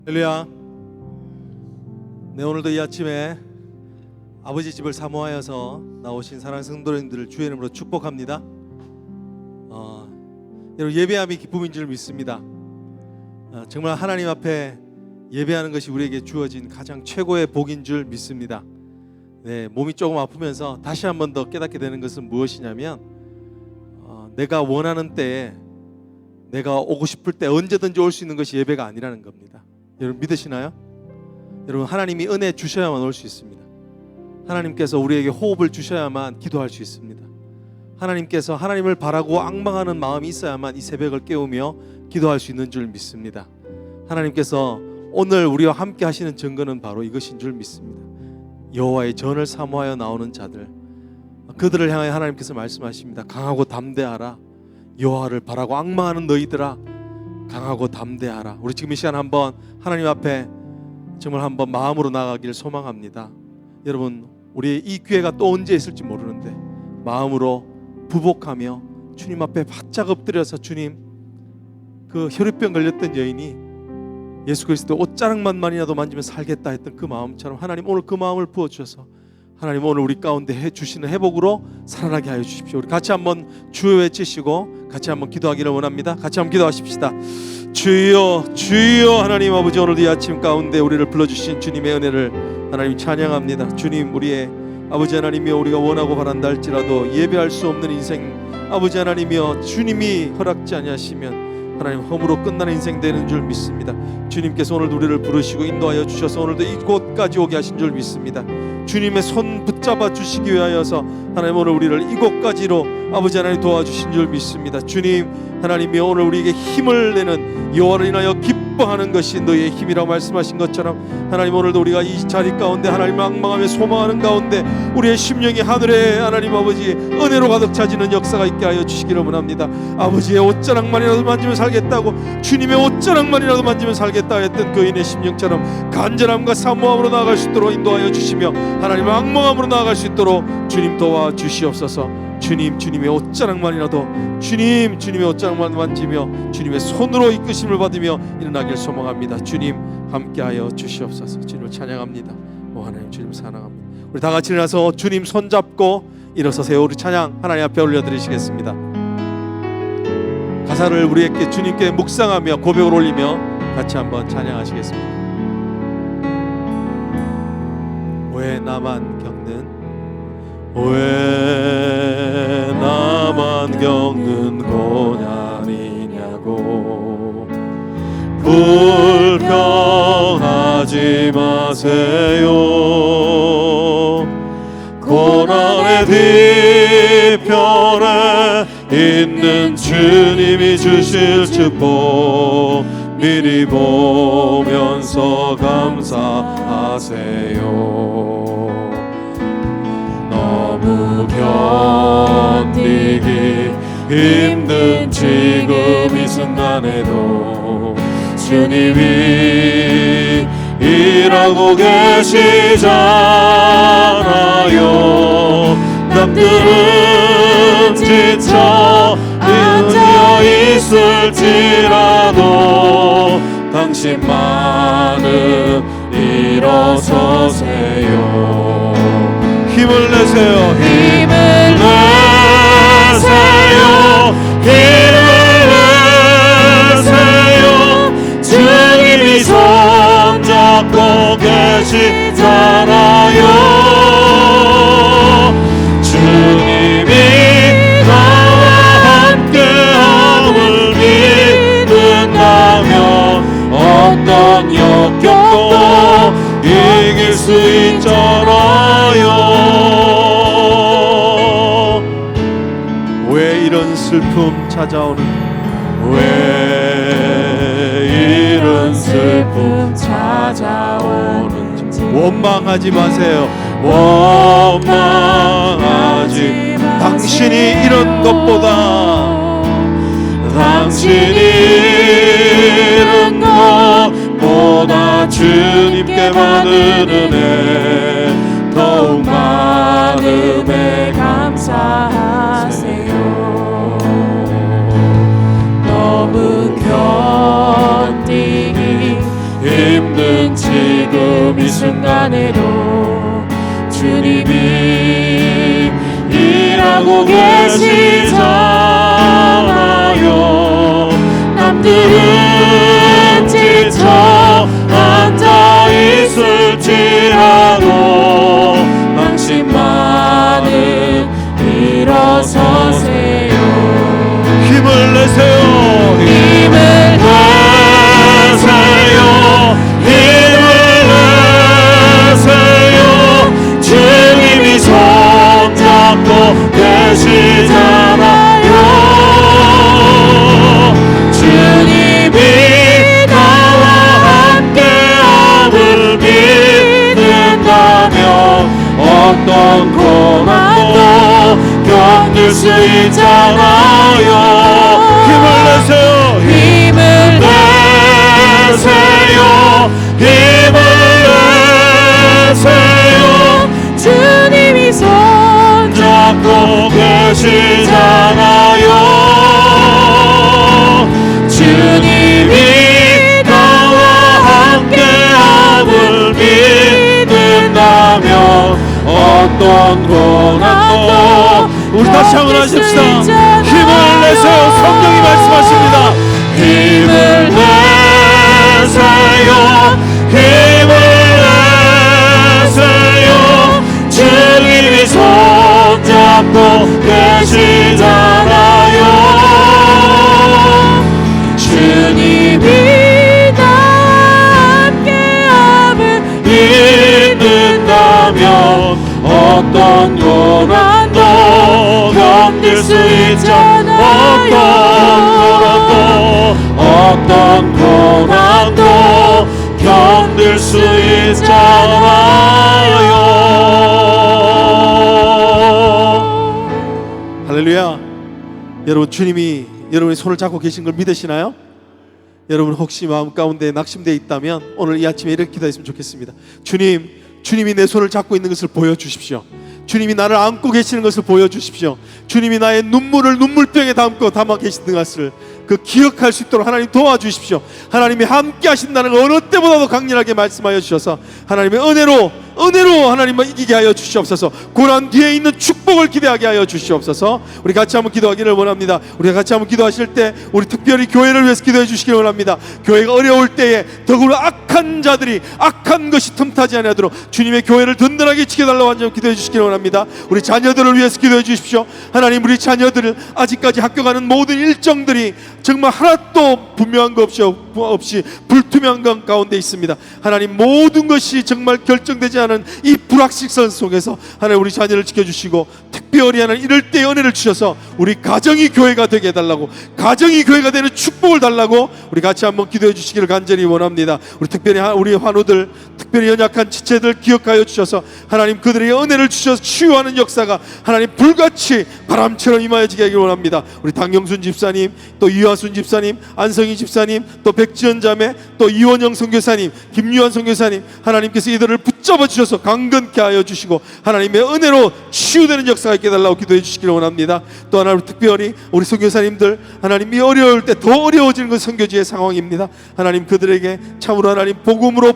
할렐루야. 네, 오늘도 이 아침에 아버지 집을 사모하여서 나오신 사랑하는 성도님들을 주의 이름으로 축복합니다. 여러분, 예배함이 기쁨인 줄 믿습니다. 정말 하나님 앞에 예배하는 것이 우리에게 주어진 가장 최고의 복인 줄 믿습니다. 네, 몸이 조금 아프면서 다시 한 번 더 깨닫게 되는 것은 무엇이냐면 내가 원하는 때에, 내가 오고 싶을 때 언제든지 올 수 있는 것이 예배가 아니라는 겁니다. 여러분 믿으시나요? 여러분, 하나님이 은혜 주셔야만 올 수 있습니다. 하나님께서 우리에게 호흡을 주셔야만 기도할 수 있습니다. 하나님께서 하나님을 바라고 앙망하는 마음이 있어야만 이 새벽을 깨우며 기도할 수 있는 줄 믿습니다. 하나님께서 오늘 우리와 함께 하시는 증거는 바로 이것인 줄 믿습니다. 여호와의 전을 사모하여 나오는 자들, 그들을 향해 하나님께서 말씀하십니다. 강하고 담대하라. 여호와를 바라고 앙망하는 너희들아, 강하고 담대하라. 우리 지금 이 시간 한번 하나님 앞에 정말 한번 마음으로 나가길 소망합니다. 여러분, 우리의 이 기회가 또 언제 있을지 모르는데 마음으로 부복하며 주님 앞에 바짝 엎드려서, 주님, 그 혈유병 걸렸던 여인이 예수 그리스도 옷자락만이라도 만지면 살겠다 했던 그 마음처럼 하나님 오늘 그 마음을 부어주셔서 하나님 오늘 우리 가운데 해주시는 회복으로 살아나게 하여 주십시오. 우리 같이 한번 주여 외치시고 같이 한번 기도하기를 원합니다. 같이 한번 기도하십시다. 주여, 주여. 하나님 아버지, 오늘도 이 아침 가운데 우리를 불러주신 주님의 은혜를 하나님 찬양합니다. 주님, 우리의 아버지 하나님이여, 우리가 원하고 바란다 할지라도 예배할 수 없는 인생, 아버지 하나님이여, 주님이 허락지 아니하시면 하나님 험으로 끝나는 인생 되는 줄 믿습니다. 주님께서 오늘도 우리를 부르시고 인도하여 주셔서 오늘도 이곳까지 오게 하신 줄 믿습니다. 주님의 손 붙잡아 주시기 위하여서 하나님 오늘 우리를 이곳까지로 아버지 하나님 도와주신 줄 믿습니다. 주님, 하나님이 오늘 우리에게 힘을 내는, 여호와를 인하여 기뻐하는 것이 너희의 힘이라고 말씀하신 것처럼 하나님 오늘도 우리가 이 자리 가운데 하나님을 앙망하며 소망하는 가운데 우리의 심령이 하늘에 하나님 아버지 은혜로 가득 차지는 역사가 있게 하여 주시기를 원합니다. 아버지의 옷자락만이라도 만지면 살겠다고, 주님의 옷자락만이라도 만지면 살겠다 했던 그인의 심령처럼 간절함과 사모함으로 나아갈 수 있도록 인도하여 주시며 하나님의 앙망함으로 나아갈 수 있도록 주님 도와주시옵소서. 주님, 주님의 옷자락만이라도, 주님, 주님의 옷자락만 만지며 주님의 손으로 이끄심을 받으며 일어나길 소망합니다. 주님 함께하여 주시옵소서. 주님을 찬양합니다. 오 하나님, 주님 사랑합니다. 우리 다 같이 일어나서 주님 손잡고 일어서세요. 우리 찬양 하나님 앞에 올려드리시겠습니다. 가사를 우리에게 주님께 묵상하며 고백을 올리며 같이 한번 찬양하시겠습니다. 왜 나만 겪는, 왜 나만 겪는 고난이냐고 불평하지 마세요. 고난의 뒤편에 있는 주님이 주실 축복 미리 보면서 감사하세요. 너무 견디기 힘든 지금 이 순간에도 주님이 일하고 계시잖아요. 남들은 지쳐 앉아 있을지라도 당신만은 일어서세요. 힘을 내세요. 힘을 내세요. 힘을 내세요. 주님이 손잡고 계시잖아요. 주님이 나와 함께함을 믿는다면 어떤 역경도 이길 수 있잖아요. 왜 이런 슬픔 찾아오는, 왜 이런 슬픔 찾아오는지 원망하지 마세요. 원망하지, 당신이 이런 것보다, 당신이 이런 것보다 주님께 받은 은혜 더욱 많음에 감사하세요. 너무 견디기 힘든 지금 이 순간에도 주님이 일하고 계시잖아요. 남들은 지쳐 앉아있을지라도 방심만은 일어서세요. 힘을 내세요. 힘을 내세요. 힘을 내세요. 주님이 손잡고 계시잖아요. 주님이 나와 함께함을 믿는다면 어떤 고난도 견딜 수 있잖아요. 힘을 내세요. 힘을 내세요. 힘을 내세요. 주님이 손잡고 계시잖아요. 주님이 나와 함께함을 믿는다면 어떤 고난도 우리 다시 한번 하십시다. 힘을 내세요. 성령이 말씀하십니다. 힘을 내세요. 힘을 내세요. 주님이 손잡고 계시잖아요. 주님이 나와 함께함을 믿는다면 어떤 고난도 견딜 수 있잖아요. 어떤 고난도 견딜 수 있잖아요. 할렐루야. 여러분, 주님이 여러분의 손을 잡고 계신 걸 믿으시나요? 여러분, 혹시 마음 가운데 낙심되어 있다면 오늘 이 아침에 이렇게 기도했으면 좋겠습니다. 주님이 내 손을 잡고 있는 것을 보여주십시오. 주님이 나를 안고 계시는 것을 보여주십시오. 주님이 나의 눈물을 눈물병에 담아 계시는 것을 그 기억할 수 있도록 하나님 도와주십시오. 하나님이 함께 하신다는 걸 어느 때보다도 강렬하게 말씀하여 주셔서 하나님의 은혜로 하나님만 이기게 하여 주시옵소서. 고난 뒤에 있는 축복을 기대하게 하여 주시옵소서. 우리 같이 한번 기도하기를 원합니다. 우리가 같이 한번 기도하실 때 우리 특별히 교회를 위해서 기도해 주시기를 원합니다. 교회가 어려울 때에 더불어 악한 자들이 악한 것이 틈타지 않도록 주님의 교회를 든든하게 지켜달라고 한점 기도해 주시기를 원합니다. 우리 자녀들을 위해서 기도해 주십시오. 하나님, 우리 자녀들을 아직까지 학교 가는 모든 일정들이 정말 하나도 분명한 것 없이 불투명한 것 가운데 있습니다. 하나님, 모든 것이 정말 결정되지 않은 이 불확실성 속에서 하나님 우리 자녀를 지켜주시고 특별히 하나님 이럴 때 은혜를 주셔서 우리 가정이 교회가 되게 해달라고, 가정이 교회가 되는 축복을 달라고 우리 같이 한번 기도해 주시기를 간절히 원합니다. 우리 특별히 우리 환우들, 특별히 연약한 지체들 기억하여 주셔서 하나님 그들에게 은혜를 주셔서 치유하는 역사가 하나님 불같이 바람처럼 임하여지게 하기를 원합니다. 우리 당영순 집사님, 또 이화순 집사님, 안성희 집사님, 또 백지연 자매, 또 이원영 선교사님, 김유한 선교사님, 하나님께서 이들을 붙잡아 주셔서 강건케 하여 주시고 하나님의 은혜로 치유되는 역사가 있게 해달라고 기도해 주시기를 원합니다. 또 하나 특별히 우리 선교사님들, 하나님이 어려울 때 더 어려워지는 건 선교지의 상황입니다. 하나님 그들에게 참으로 하나님 복음으로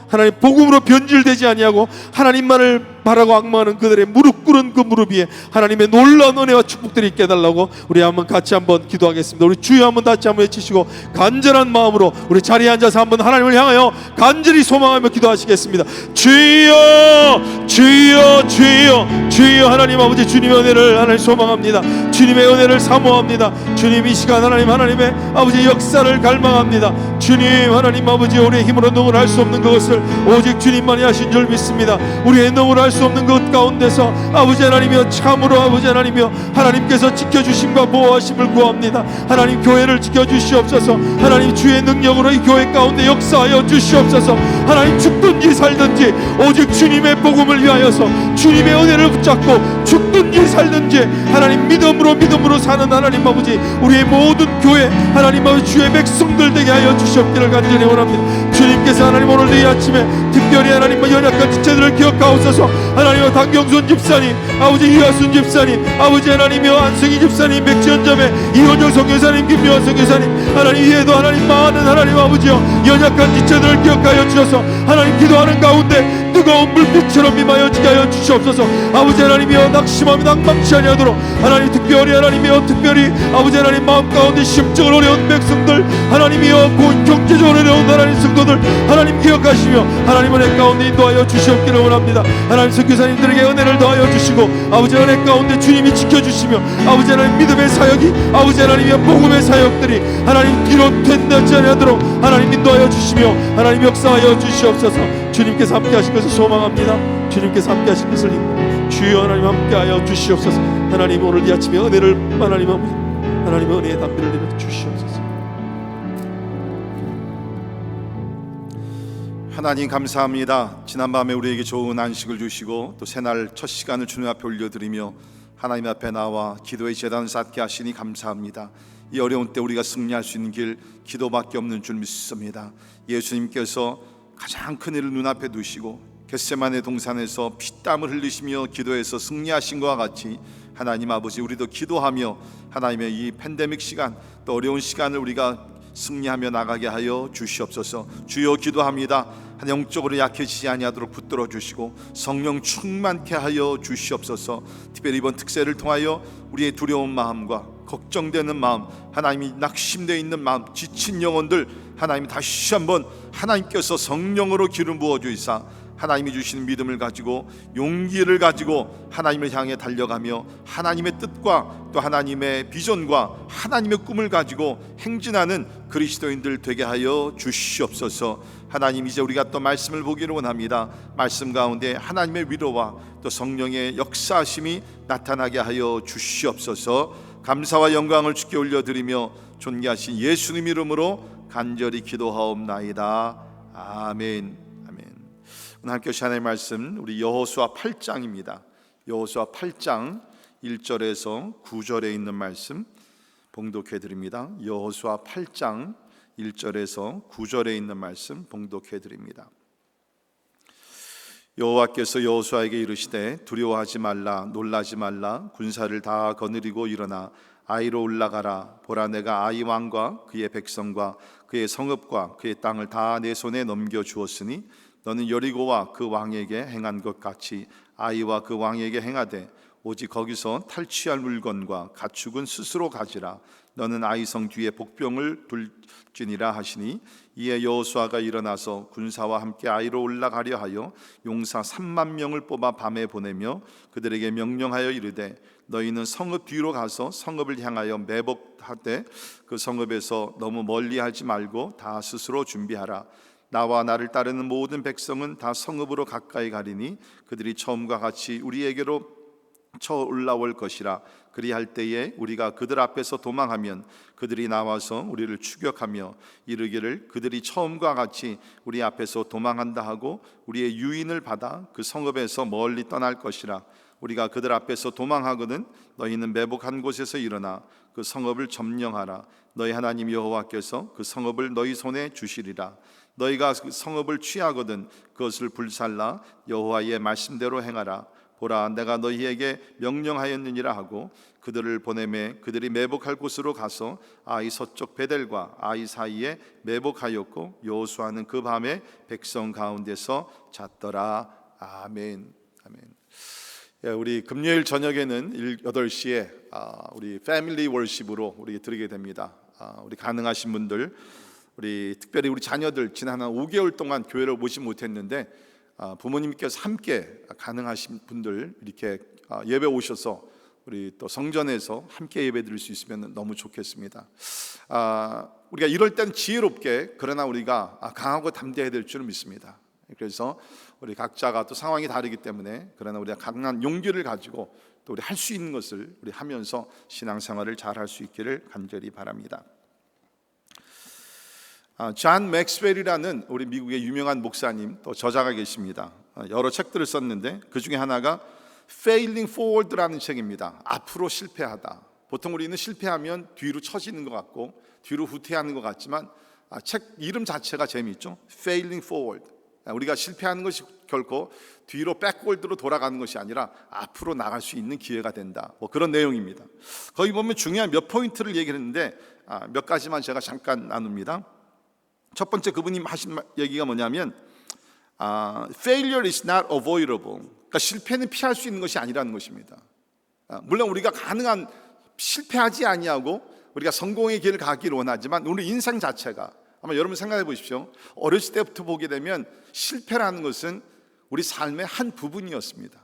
하나님 복음으로 변질되지 아니하고 하나님만을 바라고 악마하는 그들의 무릎 꿇은 그 무릎 위에 하나님의 놀라운 은혜와 축복들이 있게 해달라고 우리 같이 한번 기도하겠습니다. 우리 주여 한번 다시 한번 외치시고 간절한 마음으로 우리 자리에 앉아서 한번 하나님을 향하여 간절히 소망하며 기도하시겠습니다. 주여 주여 주여 주여. 하나님 아버지, 주님의 은혜를 하나님 소망합니다. 주님의 은혜를 사모합니다. 주님, 이 시간 하나님의 아버지 역사를 갈망합니다. 주님, 하나님 아버지, 우리의 힘으로 능을 할 수 없는 그것을 오직 주님만이 하신 줄 믿습니다. 우리의 능을 할 수 없는 것 가운데서 아버지 하나님이여, 참으로 아버지 하나님이여, 하나님께서 지켜주심과 보호하심을 구합니다. 하나님 교회를 지켜주시옵소서. 하나님 주의 능력으로 이 교회 가운데 역사하여 주시옵소서. 하나님 죽든지 살든지 오직 주님의 복음을 위하여서 주님의 은혜를 붙잡고 죽든지 살든지 하나님 믿음으로 사는 하나님 아버지, 우리의 모든 교회 하나님 아버지 주의 백성들 되게 하여 주시옵기를 간절히 원합니다. 주님께서 하나님 오늘도 이 아침에 특별히 하나님 연약한 지체들을 기억하옵소서. 하나님 강경순 집사님, 아버지 이하순 집사님, 아버지 하나님이여 안승희 집사님, 백지연 자매, 이원정 선교사님, 김요한 선교사님, 하나님 위에도 하나님 많은 하나님 아버지여 연약한 지체들을 기억하여 주셔서 하나님 기도하는 가운데 뜨거운 불빛처럼 임하여지게 하여 주시옵소서. 아버지 하나님이여 낙심하며 낭망치 아니하도록 하나님 특별히 하나님이여 특별히 아버지 하나님 마음 가운데 심적으로 어려운 백성들, 하나님이여 경제적으로 어려운 하나님 성도들 하나님 기억하시며 하나님 은혜 가운데 인도하여 주시옵기를 원합니다. 하나님 선교사님들에게 은혜를 더하여 주시고 아버지 은혜 가운데 주님이 지켜주시며 아버지 하나님 믿음의 사역이 아버지 하나님의 복음의 사역들이 하나님 뒤로 된다지 아니하도록 하나님 인도하여 주시며 하나님 역사하여 주시옵소서. 주님께서 함께 하신 것을 소망합니다. 주님께서 함께 하신 것을 주여 하나님 함께 하여 주시옵소서. 하나님 오늘 이 아침에 은혜를 하나님 아버지 하나님의 은혜의 담비를 내려 주시옵소서. 하나님 감사합니다. 지난밤에 우리에게 좋은 안식을 주시고 또 새날 첫 시간을 주님 앞에 올려드리며 하나님 앞에 나와 기도의 제단을 쌓게 하시니 감사합니다. 이 어려운 때 우리가 승리할 수 있는 길 기도밖에 없는 줄 믿습니다. 예수님께서 가장 큰 일을 눈앞에 두시고 겟세마네 동산에서 피땀을 흘리시며 기도해서 승리하신 것과 같이 하나님 아버지 우리도 기도하며 하나님의 이 팬데믹 시간 또 어려운 시간을 우리가 승리하며 나가게 하여 주시옵소서. 주여 기도합니다. 영적으로 약해지지 아니하도록 붙들어 주시고 성령 충만케 하여 주시옵소서. 특별히 이번 특세를 통하여 우리의 두려운 마음과 걱정되는 마음, 하나님이 낙심되어 있는 마음, 지친 영혼들 하나님 다시 한번 하나님께서 성령으로 기름 부어 주이사 하나님이 주시는 믿음을 가지고 용기를 가지고 하나님을 향해 달려가며 하나님의 뜻과 또 하나님의 비전과 하나님의 꿈을 가지고 행진하는 그리스도인들 되게 하여 주시옵소서. 하나님 이제 우리가 또 말씀을 보기를 원합니다. 말씀 가운데 하나님의 위로와 또 성령의 역사하심이 나타나게 하여 주시옵소서. 감사와 영광을 주께 올려드리며 존귀하신 예수님 이름으로 간절히 기도하옵나이다. 아멘. 오늘 함께 하나님의 말씀 우리 여호수아 8장입니다. 여호수아 8장 1절에서 9절에 있는 말씀 봉독해 드립니다. 여호수아 8장 1절에서 9절에 있는 말씀 봉독해 드립니다. 여호와께서 여호수아에게 이르시되 두려워하지 말라 놀라지 말라 군사를 다 거느리고 일어나 아이로 올라가라. 보라 내가 아이 왕과 그의 백성과 그의 성읍과 그의 땅을 다 내 손에 넘겨 주었으니 너는 여리고와 그 왕에게 행한 것 같이 아이와 그 왕에게 행하되 오직 거기서 탈취할 물건과 가축은 스스로 가지라. 너는 아이성 뒤에 복병을 둘지니라 하시니 이에 여호수아가 일어나서 군사와 함께 아이로 올라가려 하여 용사 3만 명을 뽑아 밤에 보내며 그들에게 명령하여 이르되 너희는 성읍 뒤로 가서 성읍을 향하여 매복하되 그 성읍에서 너무 멀리하지 말고 다 스스로 준비하라. 나와 나를 따르는 모든 백성은 다 성읍으로 가까이 가리니 그들이 처음과 같이 우리에게로 쳐 올라올 것이라. 그리할 때에 우리가 그들 앞에서 도망하면 그들이 나와서 우리를 추격하며 이르기를 그들이 처음과 같이 우리 앞에서 도망한다 하고 우리의 유인을 받아 그 성읍에서 멀리 떠날 것이라. 우리가 그들 앞에서 도망하거든 너희는 매복한 곳에서 일어나 그 성읍을 점령하라. 너희 하나님 여호와께서 그 성읍을 너희 손에 주시리라. 너희가 그 성읍을 취하거든 그것을 불살라 여호와의 말씀대로 행하라. 보라 내가 너희에게 명령하였느니라 하고 그들을 보내매 그들이 매복할 곳으로 가서 아이 서쪽 베델과 아이 사이에 매복하였고 여호수아는 그 밤에 백성 가운데서 잤더라. 아멘. 아멘. 우리 금요일 저녁에는 8시에 우리 패밀리 월십으로 우리 드리게 됩니다. 우리 가능하신 분들 우리 특별히 우리 자녀들 지난 한 5개월 동안 교회를 오지 못했는데 부모님께서 함께 가능하신 분들 이렇게 예배 오셔서 우리 또 성전에서 함께 예배 드릴 수 있으면 너무 좋겠습니다. 우리가 이럴 땐 지혜롭게 그러나 우리가 강하고 담대해야 될 줄은 믿습니다. 그래서 우리 각자가 또 상황이 다르기 때문에 그러나 우리가 강한 용기를 가지고 또 우리 할 수 있는 것을 우리 하면서 신앙생활을 잘 할 수 있기를 간절히 바랍니다. 존 맥스웰이라는 우리 미국의 유명한 목사님 또 저자가 계십니다. 여러 책들을 썼는데 그 중에 하나가 Failing Forward라는 책입니다. 앞으로 실패하다. 보통 우리는 실패하면 뒤로 처지는 것 같고 뒤로 후퇴하는 것 같지만 책 이름 자체가 재미있죠. Failing Forward. 우리가 실패하는 것이 결코 뒤로 백월드로 돌아가는 것이 아니라 앞으로 나갈 수 있는 기회가 된다. 뭐 그런 내용입니다. 거기 보면 중요한 몇 포인트를 얘기했는데 몇 가지만 제가 잠깐 나눕니다. 첫 번째 그분이 하신 얘기가 뭐냐면 Failure is not avoidable. 그러니까 실패는 피할 수 있는 것이 아니라는 것입니다. 물론 우리가 가능한 실패하지 아니하고 우리가 성공의 길을 가기를 원하지만 우리 인생 자체가 아마 여러분 생각해 보십시오. 어렸을 때부터 보게 되면 실패라는 것은 우리 삶의 한 부분이었습니다.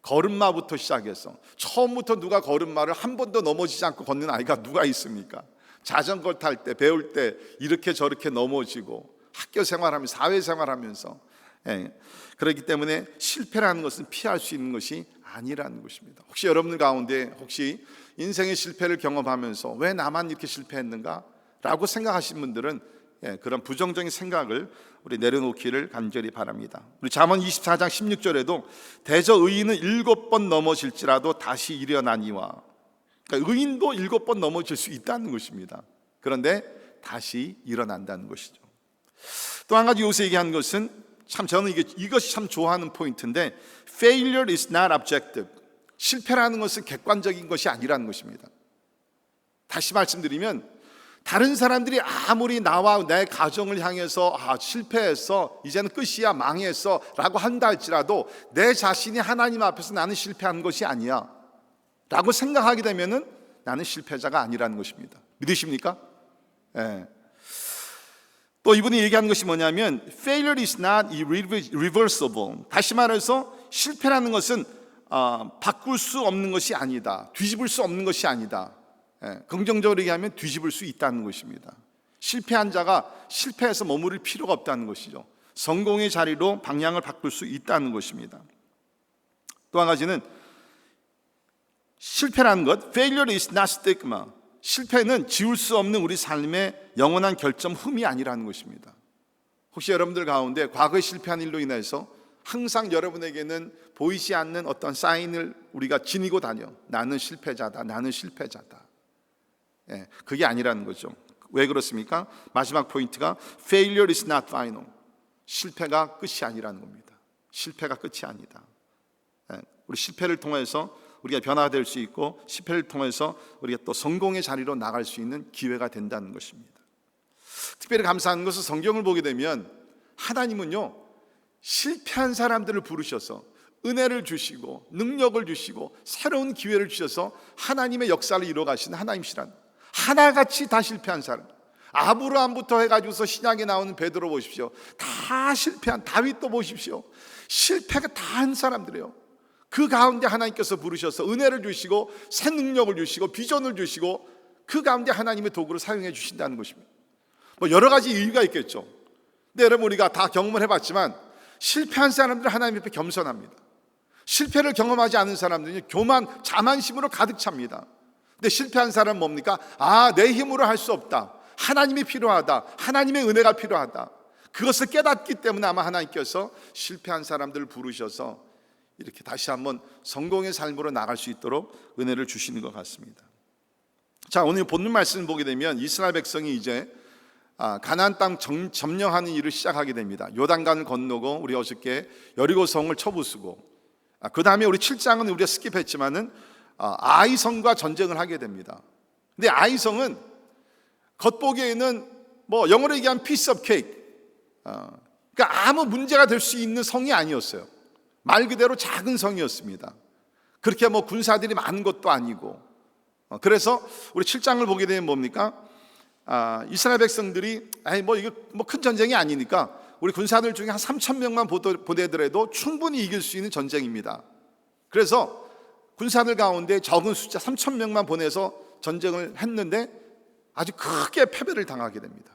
걸음마부터 시작해서 처음부터 누가 걸음마를 한 번도 넘어지지 않고 걷는 아이가 누가 있습니까? 자전거 탈 때 배울 때 이렇게 저렇게 넘어지고 학교 생활하면서 사회생활하면서 그렇기 때문에 실패라는 것은 피할 수 있는 것이 아니라는 것입니다. 혹시 여러분들 가운데 혹시 인생의 실패를 경험하면서 왜 나만 이렇게 실패했는가? 라고 생각하신 분들은 그런 부정적인 생각을 우리 내려놓기를 간절히 바랍니다. 우리 잠언 24장 16절에도 대저 의인은 7번 넘어질지라도 다시 일어나니와, 그러니까 의인도 7번 넘어질 수 있다는 것입니다. 그런데 다시 일어난다는 것이죠. 또 한 가지 요새 얘기한 것은 참 저는 이것이 참 좋아하는 포인트인데 Failure is not objective. 실패라는 것은 객관적인 것이 아니라는 것입니다. 다시 말씀드리면 다른 사람들이 아무리 나와 내 가정을 향해서 실패했어, 이제는 끝이야, 망했어 라고 한다 할지라도 내 자신이 하나님 앞에서 나는 실패한 것이 아니야 라고 생각하게 되면은 나는 실패자가 아니라는 것입니다. 믿으십니까? 또 이분이 얘기하는 것이 뭐냐면 Failure is not irreversible. 다시 말해서 실패라는 것은 바꿀 수 없는 것이 아니다, 뒤집을 수 없는 것이 아니다. 긍정적으로 얘기하면 뒤집을 수 있다는 것입니다. 실패한 자가 실패해서 머무를 필요가 없다는 것이죠. 성공의 자리로 방향을 바꿀 수 있다는 것입니다. 또 한 가지는 실패라는 것, Failure is not stigma. 실패는 지울 수 없는 우리 삶의 영원한 결점 흠이 아니라는 것입니다. 혹시 여러분들 가운데 과거에 실패한 일로 인해서 항상 여러분에게는 보이지 않는 어떤 사인을 우리가 지니고 다녀. 나는 실패자다, 나는 실패자다. 그게 아니라는 거죠. 왜 그렇습니까? 마지막 포인트가 Failure is not final. 실패가 끝이 아니라는 겁니다. 실패가 끝이 아니다. 우리 실패를 통해서 우리가 변화될 수 있고 실패를 통해서 우리가 또 성공의 자리로 나갈 수 있는 기회가 된다는 것입니다. 특별히 감사한 것은 성경을 보게 되면 하나님은요, 실패한 사람들을 부르셔서 은혜를 주시고 능력을 주시고 새로운 기회를 주셔서 하나님의 역사를 이루어 가시는 하나님이시란, 하나같이 다 실패한 사람, 아브라함부터 해가지고서 신약에 나오는 베드로 보십시오. 다 실패한 다윗도 보십시오. 실패가 다 한 사람들이에요. 그 가운데 하나님께서 부르셔서 은혜를 주시고 새 능력을 주시고 비전을 주시고 그 가운데 하나님의 도구를 사용해 주신다는 것입니다. 뭐 여러 가지 이유가 있겠죠. 근데 여러분 우리가 다 경험을 해봤지만 실패한 사람들은 하나님 앞에 겸손합니다. 실패를 경험하지 않은 사람들은 교만, 자만심으로 가득 찹니다. 근데 실패한 사람은 뭡니까? 내 힘으로 할 수 없다, 하나님이 필요하다, 하나님의 은혜가 필요하다. 그것을 깨닫기 때문에 아마 하나님께서 실패한 사람들을 부르셔서 이렇게 다시 한번 성공의 삶으로 나갈 수 있도록 은혜를 주시는 것 같습니다. 자, 오늘 본문 말씀을 보게 되면 이스라엘 백성이 이제 가나안 땅 점령하는 일을 시작하게 됩니다. 요단강을 건너고 우리 어저께 여리고성을 쳐부수고 그 다음에 우리 7장은 우리가 스킵했지만은 아이성과 전쟁을 하게 됩니다. 근데 아이성은 겉보기에는 뭐 영어로 얘기하면 piece of cake, 그러니까 아무 문제가 될 수 있는 성이 아니었어요. 말 그대로 작은 성이었습니다. 그렇게 뭐 군사들이 많은 것도 아니고. 그래서 우리 7장을 보게 되면 뭡니까? 이스라엘 백성들이 뭐 이거 뭐 큰 전쟁이 아니니까 우리 군사들 중에 한 3,000명만 보내더라도 충분히 이길 수 있는 전쟁입니다. 그래서 군사들 가운데 적은 숫자 3,000명만 보내서 전쟁을 했는데 아주 크게 패배를 당하게 됩니다.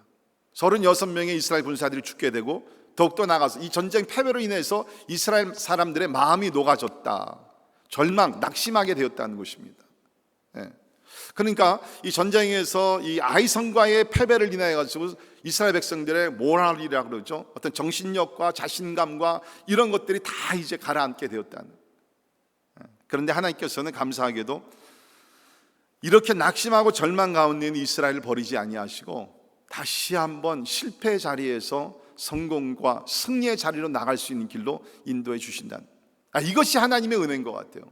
36명의 이스라엘 군사들이 죽게 되고 더욱더 나가서 이 전쟁 패배로 인해서 이스라엘 사람들의 마음이 녹아졌다, 절망, 낙심하게 되었다는 것입니다. 그러니까 이 전쟁에서 이 아이성과의 패배를 인하여 가지고 이스라엘 백성들의 모랄이라고 그러죠. 어떤 정신력과 자신감과 이런 것들이 다 이제 가라앉게 되었다는. 그런데 하나님께서는 감사하게도 이렇게 낙심하고 절망 가운데 있는 이스라엘을 버리지 아니하시고 다시 한번 실패의 자리에서 성공과 승리의 자리로 나갈 수 있는 길로 인도해 주신다는, 이것이 하나님의 은혜인 것 같아요.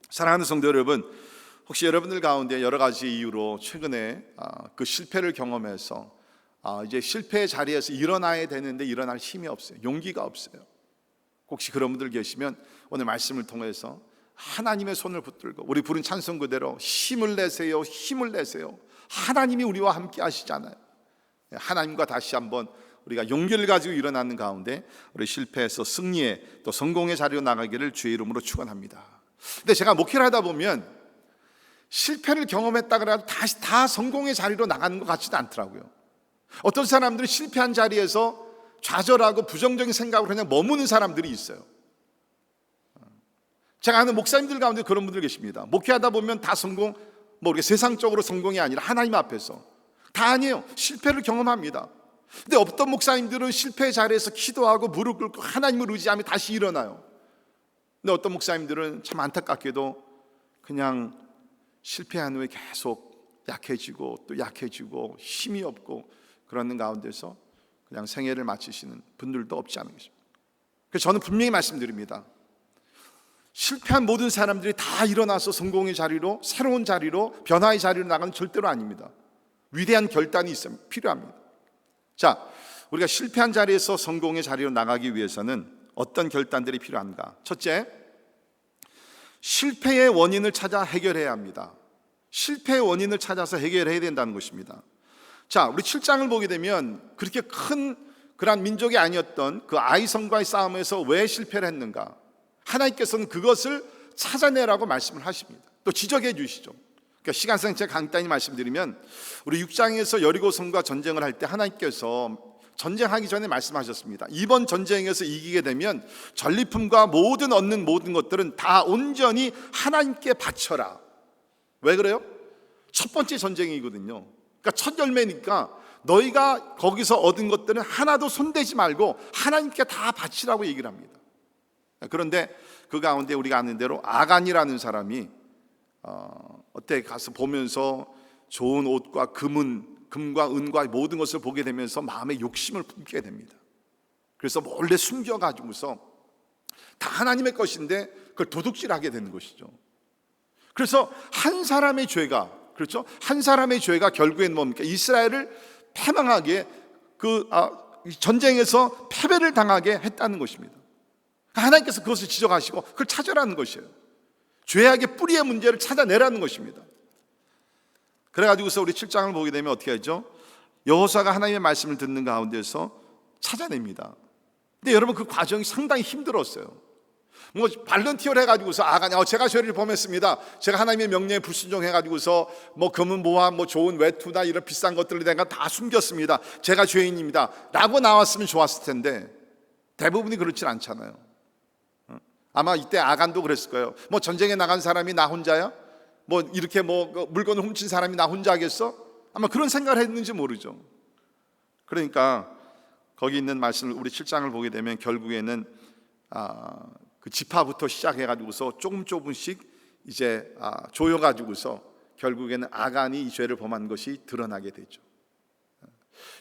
사랑하는 성도 여러분, 혹시 여러분들 가운데 여러 가지 이유로 최근에 그 실패를 경험해서 이제 실패의 자리에서 일어나야 되는데 일어날 힘이 없어요. 용기가 없어요. 혹시 그런 분들 계시면 오늘 말씀을 통해서 하나님의 손을 붙들고 우리 부른 찬송 그대로 힘을 내세요, 힘을 내세요. 하나님이 우리와 함께 하시잖아요. 하나님과 다시 한번 우리가 용기를 가지고 일어나는 가운데 우리 실패에서 승리의 또 성공의 자리로 나가기를 주의 이름으로 축원합니다. 근데 제가 목회를 하다 보면 실패를 경험했다 그래도 다시 다 성공의 자리로 나가는 것 같지도 않더라고요. 어떤 사람들은 실패한 자리에서 좌절하고 부정적인 생각으로 그냥 머무는 사람들이 있어요. 제가 아는 목사님들 가운데 그런 분들 계십니다. 목회하다 보면 다 성공, 뭐 우리가 세상적으로 성공이 아니라 하나님 앞에서 다 아니에요. 실패를 경험합니다. 근데 어떤 목사님들은 실패의 자리에서 기도하고 무릎 꿇고 하나님을 의지하며 다시 일어나요. 근데 어떤 목사님들은 참 안타깝게도 그냥 실패한 후에 계속 약해지고 또 약해지고 힘이 없고 그러는 가운데서 그냥 생애를 마치시는 분들도 없지 않은 것입니다. 그래서 저는 분명히 말씀드립니다. 실패한 모든 사람들이 다 일어나서 성공의 자리로, 새로운 자리로, 변화의 자리로 나가는 절대로 아닙니다. 위대한 결단이 필요합니다. 자, 우리가 실패한 자리에서 성공의 자리로 나가기 위해서는 어떤 결단들이 필요한가? 첫째, 실패의 원인을 찾아 해결해야 합니다. 실패의 원인을 찾아서 해결해야 된다는 것입니다. 자, 우리 7장을 보게 되면 그렇게 큰 그런 민족이 아니었던 그 아이성과의 싸움에서 왜 실패를 했는가? 하나님께서는 그것을 찾아내라고 말씀을 하십니다. 또 지적해 주시죠. 그러니까 시간상 제가 간단히 말씀드리면 우리 6장에서 여리고성과 전쟁을 할 때 하나님께서 전쟁하기 전에 말씀하셨습니다. 이번 전쟁에서 이기게 되면 전리품과 얻는 모든 것들은 다 온전히 하나님께 바쳐라. 왜 그래요? 첫 번째 전쟁이거든요. 그러니까 첫 열매니까 너희가 거기서 얻은 것들은 하나도 손대지 말고 하나님께 다 바치라고 얘기를 합니다. 그런데 그 가운데 우리가 아는 대로 아간이라는 사람이 어때 가서 보면서 좋은 옷과 금과 은과 모든 것을 보게 되면서 마음에 욕심을 품게 됩니다. 그래서 몰래 숨겨가지고서 다 하나님의 것인데 그걸 도둑질하게 되는 것이죠. 그래서 한 사람의 죄가, 그렇죠? 한 사람의 죄가 결국엔 뭡니까? 이스라엘을 패망하게 전쟁에서 패배를 당하게 했다는 것입니다. 하나님께서 그것을 지적하시고 그걸 찾아라는 것이에요. 죄악의 뿌리의 문제를 찾아내라는 것입니다. 그래가지고서 우리 7장을 보게 되면 어떻게 하죠? 여호수아가 하나님의 말씀을 듣는 가운데서 찾아냅니다. 근데 여러분 그 과정이 상당히 힘들었어요. 뭐 발런티어를 해가지고서 아간이 제가 죄를 범했습니다. 제가 하나님의 명령에 불순종해가지고서 뭐 금은 모함, 뭐 좋은 외투나 이런 비싼 것들을 내가 다 숨겼습니다. 제가 죄인입니다. 라고 나왔으면 좋았을 텐데 대부분이 그렇진 않잖아요. 아마 이때 아간도 그랬을 거예요. 뭐 전쟁에 나간 사람이 나 혼자야? 뭐 이렇게 뭐 물건을 훔친 사람이 나 혼자 하겠어? 아마 그런 생각을 했는지 모르죠. 그러니까 거기 있는 말씀을 우리 7장을 보게 되면 결국에는 그 지파부터 시작해가지고서 조금씩 이제 조여가지고서 결국에는 아간이 이 죄를 범한 것이 드러나게 되죠.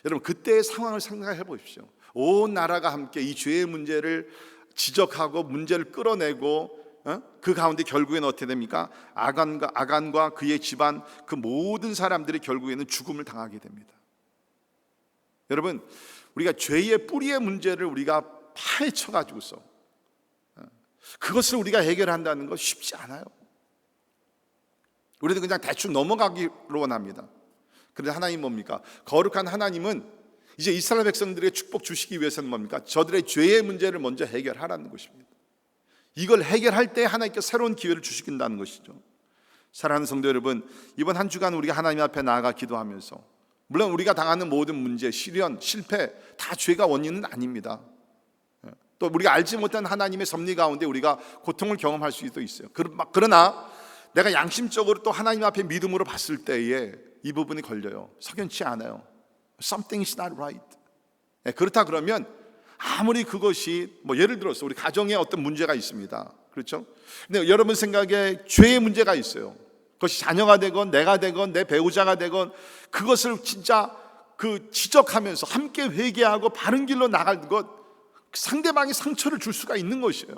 여러분 그때의 상황을 생각해 보십시오. 온 나라가 함께 이 죄의 문제를 지적하고 문제를 끌어내고 그 가운데 결국에는 어떻게 됩니까? 아간과 그의 집안 그 모든 사람들이 결국에는 죽음을 당하게 됩니다. 여러분 우리가 죄의 뿌리의 문제를 우리가 파헤쳐가지고서 그것을 우리가 해결한다는 거 쉽지 않아요. 우리도 그냥 대충 넘어가기로 원합니다. 그런데 하나님 뭡니까? 거룩한 하나님은 이제 이스라엘 백성들에게 축복 주시기 위해서는 뭡니까? 저들의 죄의 문제를 먼저 해결하라는 것입니다. 이걸 해결할 때 하나님께서 새로운 기회를 주시긴다는 것이죠. 사랑하는 성도 여러분, 이번 한 주간 우리가 하나님 앞에 나아가 기도하면서 물론 우리가 당하는 모든 문제, 시련, 실패 다 죄가 원인은 아닙니다. 또 우리가 알지 못한 하나님의 섭리 가운데 우리가 고통을 경험할 수도 있어요. 그러나 내가 양심적으로 또 하나님 앞에 믿음으로 봤을 때에 이 부분이 걸려요. 석연치 않아요. Something is not right. 그렇다 그러면 아무리 그것이 뭐 예를 들어서 우리 가정에 어떤 문제가 있습니다. 그렇죠? 근데 여러분 생각에 죄의 문제가 있어요. 그것이 자녀가 되건 내가 되건 내 배우자가 되건 그것을 진짜 지적하면서 함께 회개하고 바른 길로 나갈 것, 상대방이 상처를 줄 수가 있는 것이에요.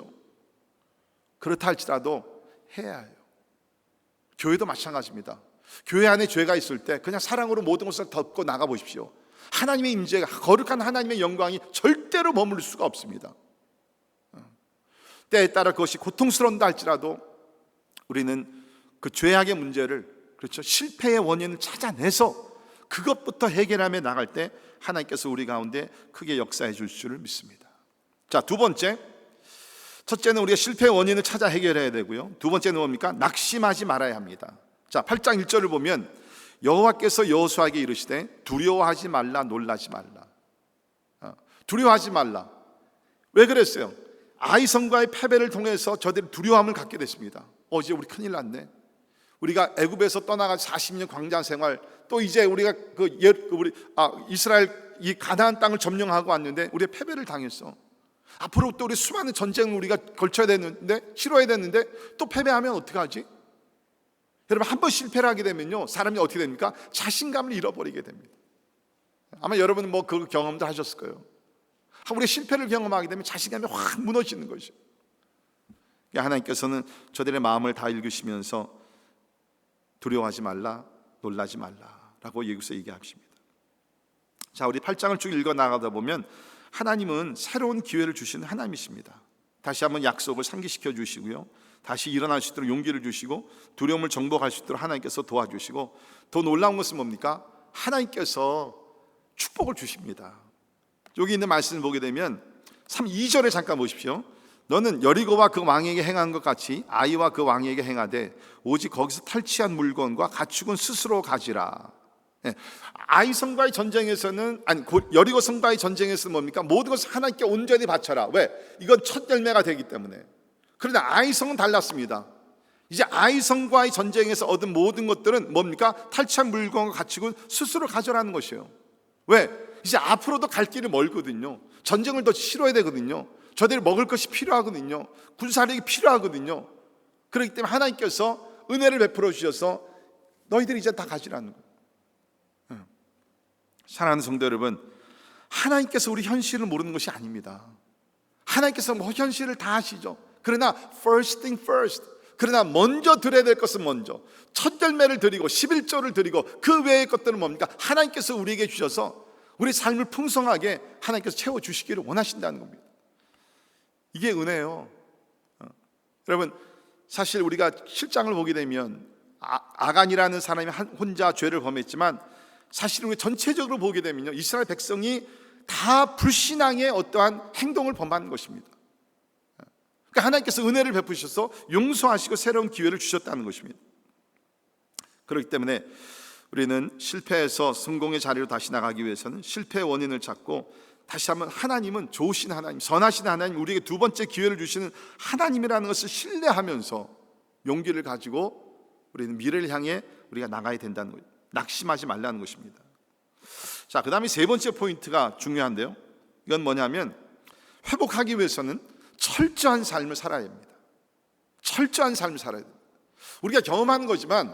그렇다 할지라도 해야 해요. 교회도 마찬가지입니다. 교회 안에 죄가 있을 때 그냥 사랑으로 모든 것을 덮고 나가 보십시오. 하나님의 임재가, 거룩한 하나님의 영광이 절대로 머무를 수가 없습니다. 때에 따라 그것이 고통스러운다 할지라도 우리는 그 죄악의 문제를, 그렇죠, 실패의 원인을 찾아내서 그것부터 해결하며 나갈 때 하나님께서 우리 가운데 크게 역사해 줄 줄을 믿습니다. 자, 두 번째, 첫째는 우리가 실패의 원인을 찾아 해결해야 되고요, 두 번째는 뭡니까? 낙심하지 말아야 합니다. 자, 8장 1절을 보면 여호와께서 여호수아에게 이르시되 두려워하지 말라, 놀라지 말라. 두려워하지 말라. 왜 그랬어요? 아이성과의 패배를 통해서 저들이 두려움을 갖게 됐습니다. 이제 우리 큰일 났네. 우리가 애굽에서 떠나가 40년 광야 생활, 또 이제 우리가 이스라엘 이 가나안 땅을 점령하고 왔는데 우리가 패배를 당했어. 앞으로 또 우리 수많은 전쟁을 우리가 걸쳐야 되는데, 치러야 되는데 또 패배하면 어떡하지? 여러분, 한 번 실패를 하게 되면요, 사람이 어떻게 됩니까? 자신감을 잃어버리게 됩니다. 아마 여러분은 그 경험도 하셨을 거예요. 우리가 실패를 경험하게 되면 자신감이 확 무너지는 것이죠. 하나님께서는 저들의 마음을 다 읽으시면서 두려워하지 말라, 놀라지 말라라고 여기서 얘기하십니다. 자, 우리 8장을 쭉 읽어 나가다 보면 하나님은 새로운 기회를 주시는 하나님이십니다. 다시 한번 약속을 상기시켜 주시고요, 다시 일어날 수 있도록 용기를 주시고 두려움을 정복할 수 있도록 하나님께서 도와주시고, 더 놀라운 것은 뭡니까? 하나님께서 축복을 주십니다. 여기 있는 말씀을 보게 되면 2절에 잠깐 보십시오. 너는 여리고와 그 왕에게 행한 것 같이 아이와 그 왕에게 행하되 오직 거기서 탈취한 물건과 가축은 스스로 가지라. 아이성과의 전쟁에서는, 여리고 성과의 전쟁에서는 뭡니까? 모든 것을 하나님께 온전히 바쳐라. 왜? 이건 첫 열매가 되기 때문에. 그런데 아이성은 달랐습니다. 이제 아이성과의 전쟁에서 얻은 모든 것들은 뭡니까? 탈취한 물건과 가축은 스스로 가져라는 것이에요. 왜? 이제 앞으로도 갈 길이 멀거든요. 전쟁을 더 치러야 되거든요. 저들이 먹을 것이 필요하거든요. 군사력이 필요하거든요. 그렇기 때문에 하나님께서 은혜를 베풀어 주셔서 너희들이 이제 다 가지라는 거예요. 사랑하는 성도 여러분, 하나님께서 우리 현실을 모르는 것이 아닙니다. 하나님께서 현실을 다 아시죠. 그러나 first thing first, 그러나 먼저 드려야 될 것은 먼저, 첫 열매를 드리고 11조를 드리고 그 외의 것들은 뭡니까? 하나님께서 우리에게 주셔서 우리 삶을 풍성하게 하나님께서 채워주시기를 원하신다는 겁니다. 이게 은혜예요. 여러분, 사실 우리가 7장을 보게 되면 아간이라는 사람이 혼자 죄를 범했지만, 사실 우리 전체적으로 보게 되면요, 이스라엘 백성이 다 불신앙의 어떠한 행동을 범하는 것입니다. 그러니까 하나님께서 은혜를 베푸셔서 용서하시고 새로운 기회를 주셨다는 것입니다. 그렇기 때문에 우리는 실패에서 성공의 자리로 다시 나가기 위해서는 실패의 원인을 찾고, 다시 한번 하나님은 좋으신 하나님, 선하신 하나님, 우리에게 두 번째 기회를 주시는 하나님이라는 것을 신뢰하면서 용기를 가지고 우리는 미래를 향해 우리가 나가야 된다는 거예요. 낙심하지 말라는 것입니다. 자, 그 다음에 세 번째 포인트가 중요한데요, 이건 뭐냐면 회복하기 위해서는 철저한 삶을 살아야 합니다. 철저한 삶을 살아야 됩니다. 우리가 경험하는 거지만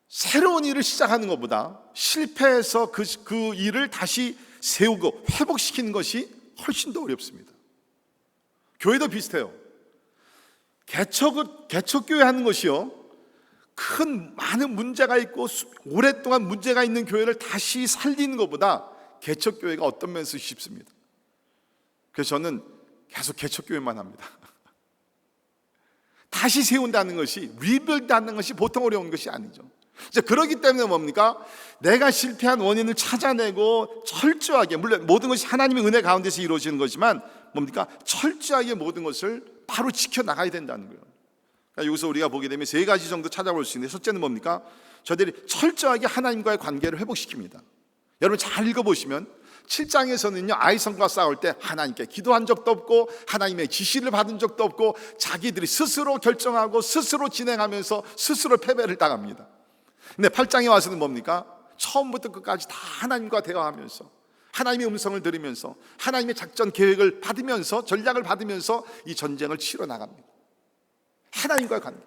새로운 일을 시작하는 것보다 실패해서 그 일을 다시 세우고 회복시키는 것이 훨씬 더 어렵습니다. 교회도 비슷해요. 개척교회 하는 것이요, 많은 문제가 있고 오랫동안 문제가 있는 교회를 다시 살리는 것보다 개척교회가 어떤 면에서 쉽습니다. 그래서 저는 계속 개척교회만 합니다. 다시 세운다는 것이, 리빌드하는 것이 보통 어려운 것이 아니죠. 이제 그렇기 때문에 뭡니까? 내가 실패한 원인을 찾아내고 철저하게, 물론 모든 것이 하나님의 은혜 가운데서 이루어지는 거지만 뭡니까? 철저하게 모든 것을 바로 지켜나가야 된다는 거예요. 그러니까 여기서 우리가 보게 되면 세 가지 정도 찾아볼 수 있는데, 첫째는 뭡니까? 저들이 철저하게 하나님과의 관계를 회복시킵니다. 여러분 잘 읽어보시면 7장에서는요, 아이성과 싸울 때 하나님께 기도한 적도 없고 하나님의 지시를 받은 적도 없고 자기들이 스스로 결정하고 스스로 진행하면서 스스로 패배를 당합니다. 근데 8장에 와서는 뭡니까? 처음부터 끝까지 다 하나님과 대화하면서 하나님의 음성을 들으면서 하나님의 작전 계획을 받으면서 전략을 받으면서 이 전쟁을 치러 나갑니다. 하나님과의 관계.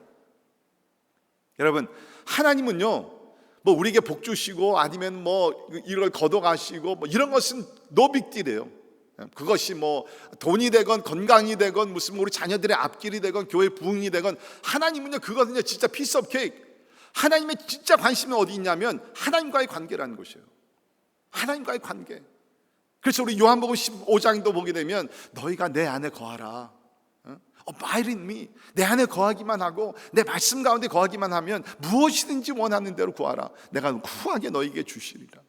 여러분, 하나님은요 뭐 우리에게 복 주시고 아니면 뭐 이걸 걷어가시고 뭐 이런 것은 no big deal이에요. 그것이 뭐 돈이 되건 건강이 되건 무슨 우리 자녀들의 앞길이 되건 교회 부흥이 되건, 하나님은요 그거는요 진짜 piece of cake. 하나님의 진짜 관심은 어디 있냐면 하나님과의 관계라는 것이에요. 하나님과의 관계. 그래서 우리 요한복음 15장도 보게 되면 너희가 내 안에 거하라, abide in me, 내 안에 거하기만 하고 내 말씀 가운데 거하기만 하면 무엇이든지 원하는 대로 구하라, 내가 후하게 너희에게 주시리라.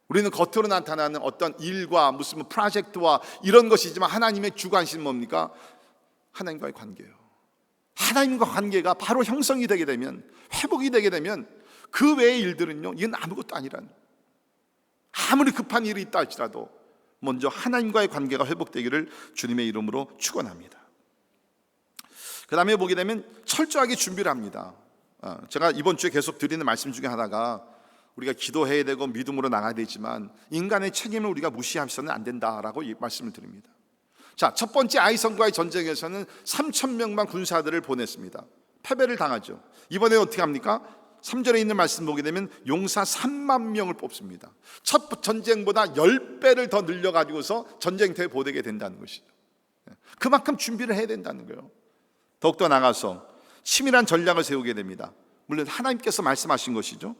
우리는 겉으로 나타나는 어떤 일과 무슨 프로젝트와 이런 것이지만 하나님의 주관심은 뭡니까? 하나님과의 관계예요. 하나님과 관계가 바로 형성이 되게 되면, 회복이 되게 되면 그 외의 일들은요 이건 아무것도 아니라는, 아무리 급한 일이 있다 할지라도 먼저 하나님과의 관계가 회복되기를 주님의 이름으로 축원합니다. 그 다음에 보게 되면 철저하게 준비를 합니다. 제가 이번 주에 계속 드리는 말씀 중에 하나가 우리가 기도해야 되고 믿음으로 나가야 되지만 인간의 책임을 우리가 무시해서는 안 된다라고 말씀을 드립니다. 자, 첫 번째 아이성과의 전쟁에서는 3,000명만 군사들을 보냈습니다. 패배를 당하죠. 이번에 어떻게 합니까? 3절에 있는 말씀 보게 되면 용사 3만 명을 뽑습니다. 첫 전쟁보다 10배를 더 늘려가지고서 전쟁터에 보내게 된다는 것이죠. 그만큼 준비를 해야 된다는 거예요. 더욱더 나가서 치밀한 전략을 세우게 됩니다. 물론 하나님께서 말씀하신 것이죠.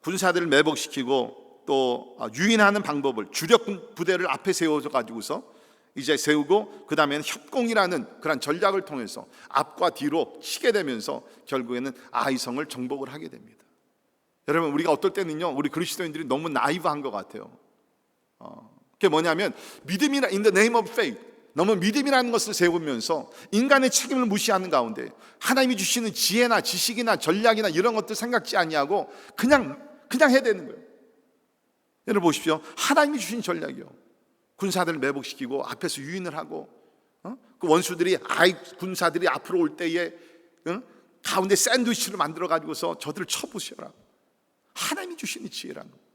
군사들을 매복시키고 또 유인하는 방법을, 주력 부대를 앞에 세워가지고서 이제 세우고 그 다음에는 협공이라는 그런 전략을 통해서 앞과 뒤로 치게 되면서 결국에는 아이성을 정복을 하게 됩니다. 여러분, 우리가 어떨 때는요 우리 그리스도인들이 너무 나이브한 것 같아요. 그게 뭐냐면 믿음이라, in the name of faith, 너무 믿음이라는 것을 세우면서 인간의 책임을 무시하는 가운데 하나님이 주시는 지혜나 지식이나 전략이나 이런 것들 생각지 아니하고 그냥 해야 되는 거예요. 여러분 보십시오. 하나님이 주신 전략이요, 군사들을 매복시키고 앞에서 유인을 하고 그 원수들이 군사들이 앞으로 올 때에 가운데 샌드위치를 만들어 가지고서 저들을 쳐부셔라. 하나님이 주시는 지혜라는 거예요.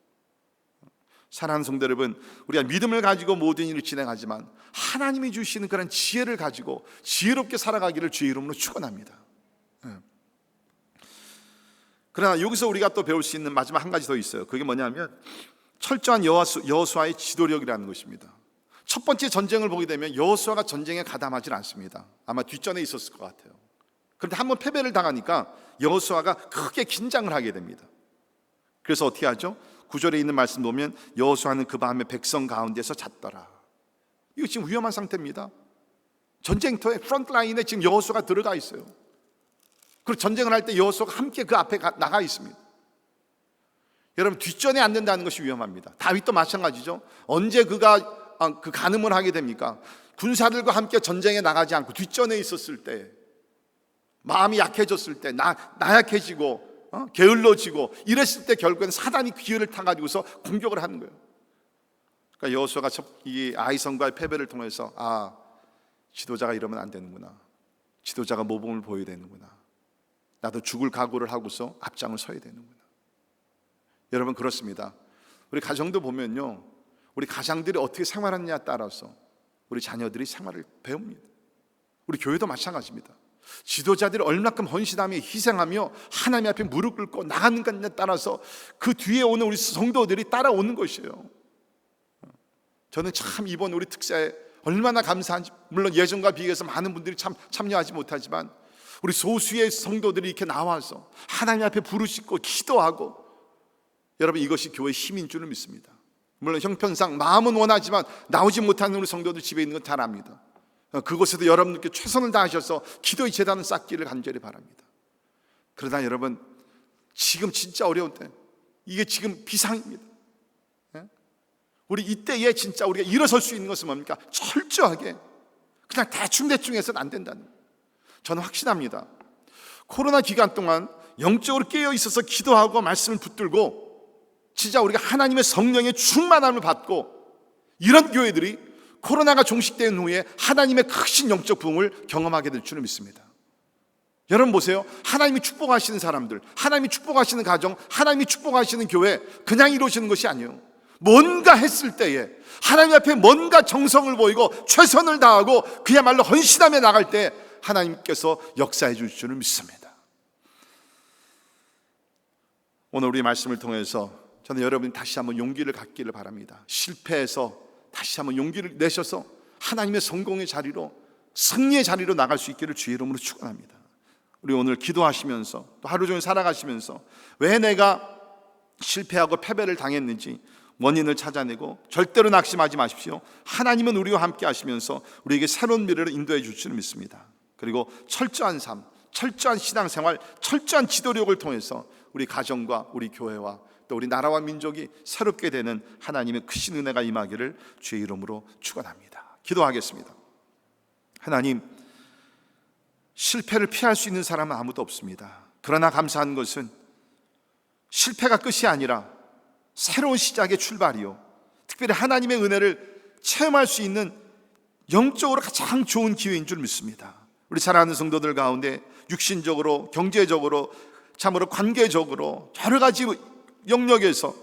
사랑하는 성도 여러분, 우리가 믿음을 가지고 모든 일을 진행하지만 하나님이 주시는 그런 지혜를 가지고 지혜롭게 살아가기를 주의 이름으로 축원합니다. 그러나 여기서 우리가 또 배울 수 있는 마지막 한 가지 더 있어요. 그게 뭐냐면 철저한 여호수아의 지도력이라는 것입니다. 첫 번째 전쟁을 보게 되면 여호수아가 전쟁에 가담하지 않습니다. 아마 뒷전에 있었을 것 같아요. 그런데 한번 패배를 당하니까 여호수아가 크게 긴장을 하게 됩니다. 그래서 어떻게 하죠? 9절에 있는 말씀 보면 여호수아는 그 밤에 백성 가운데서 잤더라. 이거 지금 위험한 상태입니다. 전쟁터의 프런트 라인에 지금 여호수아가 들어가 있어요. 그리고 전쟁을 할 때 여호수아가 함께 그 앞에 나가 있습니다. 여러분, 뒷전에 앉는다는 것이 위험합니다. 다윗도 마찬가지죠. 언제 그가 그 간음을 하게 됩니까? 군사들과 함께 전쟁에 나가지 않고 뒷전에 있었을 때, 마음이 약해졌을 때, 나약해지고 게을러지고 이랬을 때 결국엔 사단이 기회를 타가지고서 공격을 하는 거예요. 그러니까 여호수아가 이 아이성과의 패배를 통해서 지도자가 이러면 안 되는구나, 지도자가 모범을 보여야 되는구나, 나도 죽을 각오를 하고서 앞장을 서야 되는구나. 여러분, 그렇습니다. 우리 가정도 보면요, 우리 가장들이 어떻게 생활하느냐에 따라서 우리 자녀들이 생활을 배웁니다. 우리 교회도 마찬가지입니다. 지도자들이 얼마큼 헌신하며 희생하며 하나님 앞에 무릎 꿇고 나가는 것에 따라서 그 뒤에 오는 우리 성도들이 따라오는 것이에요. 저는 참 이번 우리 특사에 얼마나 감사한지, 물론 예전과 비교해서 많은 분들이 참여하지 못하지만 우리 소수의 성도들이 이렇게 나와서 하나님 앞에 부르짖고 기도하고, 여러분 이것이 교회의 힘인 줄을 믿습니다. 물론 형편상 마음은 원하지만 나오지 못하는 우리 성도들 집에 있는 건 잘 압니다. 그곳에도 여러분들께 최선을 다하셔서 기도의 제단을 쌓기를 간절히 바랍니다. 그러나 여러분, 지금 진짜 어려운 때, 이게 지금 비상입니다. 우리 이때에 진짜 우리가 일어설 수 있는 것은 뭡니까? 철저하게 그냥 대충 해서는 안 된다는 거예요. 저는 확신합니다. 코로나 기간 동안 영적으로 깨어 있어서 기도하고 말씀을 붙들고 진짜 우리가 하나님의 성령의 충만함을 받고, 이런 교회들이 코로나가 종식된 후에 하나님의 크신 영적 부흥을 경험하게 될 줄을 믿습니다. 여러분 보세요. 하나님이 축복하시는 사람들, 하나님이 축복하시는 가정, 하나님이 축복하시는 교회 그냥 이루어지는 것이 아니에요. 뭔가 했을 때에, 하나님 앞에 뭔가 정성을 보이고 최선을 다하고 그야말로 헌신하며 나갈 때 하나님께서 역사해 주실 줄을 믿습니다. 오늘 우리 말씀을 통해서 저는 여러분이 다시 한번 용기를 갖기를 바랍니다. 실패해서 다시 한번 용기를 내셔서 하나님의 성공의 자리로, 승리의 자리로 나갈 수 있기를 주의 이름으로 축원합니다. 우리 오늘 기도하시면서 또 하루 종일 살아가시면서 왜 내가 실패하고 패배를 당했는지 원인을 찾아내고 절대로 낙심하지 마십시오. 하나님은 우리와 함께 하시면서 우리에게 새로운 미래를 인도해 줄 줄 믿습니다. 그리고 철저한 삶, 철저한 신앙생활, 철저한 지도력을 통해서 우리 가정과 우리 교회와 또 우리 나라와 민족이 새롭게 되는 하나님의 크신 은혜가 임하기를 주의 이름으로 축원합니다. 기도하겠습니다. 하나님, 실패를 피할 수 있는 사람은 아무도 없습니다. 그러나 감사한 것은 실패가 끝이 아니라 새로운 시작의 출발이요, 특별히 하나님의 은혜를 체험할 수 있는 영적으로 가장 좋은 기회인 줄 믿습니다. 우리 사랑하는 성도들 가운데 육신적으로, 경제적으로, 참으로 관계적으로 여러 가지 영역에서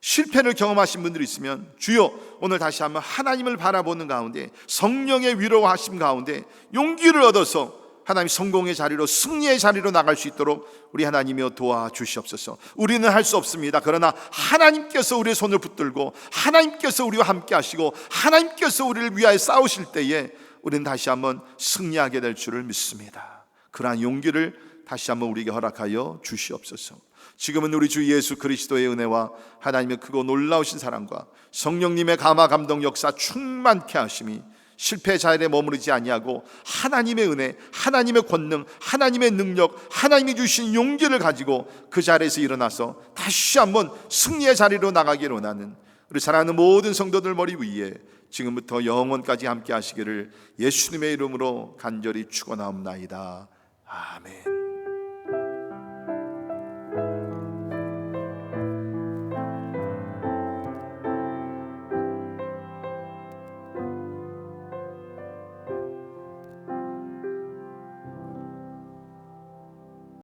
실패를 경험하신 분들이 있으면 주여 오늘 다시 한번 하나님을 바라보는 가운데 성령의 위로하심 가운데 용기를 얻어서 하나님 성공의 자리로, 승리의 자리로 나갈 수 있도록 우리 하나님이여 도와주시옵소서. 우리는 할 수 없습니다. 그러나 하나님께서 우리의 손을 붙들고 하나님께서 우리와 함께 하시고 하나님께서 우리를 위하여 싸우실 때에 우리는 다시 한번 승리하게 될 줄을 믿습니다. 그러한 용기를 다시 한번 우리에게 허락하여 주시옵소서. 지금은 우리 주 예수 그리스도의 은혜와 하나님의 크고 놀라우신 사랑과 성령님의 감화 감동 역사 충만케 하심이 실패의 자리에 머무르지 아니하고 하나님의 은혜, 하나님의 권능, 하나님의 능력, 하나님이 주신 용기를 가지고 그 자리에서 일어나서 다시 한번 승리의 자리로 나가기를 원하는 우리 사랑하는 모든 성도들 머리 위에 지금부터 영원까지 함께 하시기를 예수님의 이름으로 간절히 축원하옵나이다. 아멘.